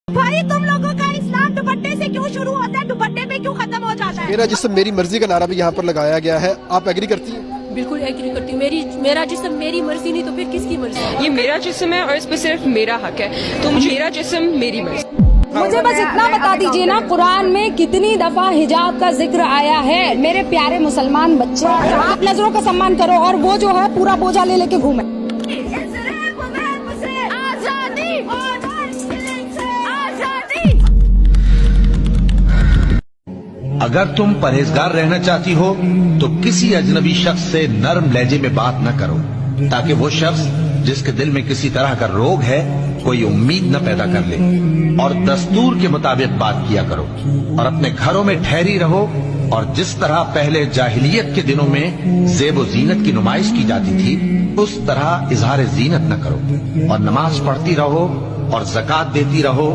بھائی تم لوگوں کا اسلام دوپٹے سے کیوں شروع ہوتا ہے, دوپٹے پہ کیوں ختم ہو جاتا ہے؟ میرا جسم میری مرضی کا نعرہ بھی یہاں پر لگایا گیا ہے, آپ ایگری کرتی ہیں؟ بالکل ایگری کرتی ہوں. میرا جسم میری مرضی نہیں تو پھر کس کی مرضی؟ یہ میرا جسم ہے اور اس پہ صرف میرا حق ہے, تو میرا جسم میری مرضی. مجھے بس اتنا بتا دیجیے نا, قرآن میں کتنی دفعہ حجاب کا ذکر آیا ہے؟ میرے پیارے مسلمان بچے, آپ نظروں کا سمان کرو اور وہ جو ہے پورا بوجھا لے لے کے گھومے. اگر تم پرہیزگار رہنا چاہتی ہو تو کسی اجنبی شخص سے نرم لہجے میں بات نہ کرو, تاکہ وہ شخص جس کے دل میں کسی طرح کا روگ ہے کوئی امید نہ پیدا کر لے. اور دستور کے مطابق بات کیا کرو اور اپنے گھروں میں ٹھہری رہو, اور جس طرح پہلے جاہلیت کے دنوں میں زیب و زینت کی نمائش کی جاتی تھی اس طرح اظہار زینت نہ کرو, اور نماز پڑھتی رہو اور زکوٰۃ دیتی رہو.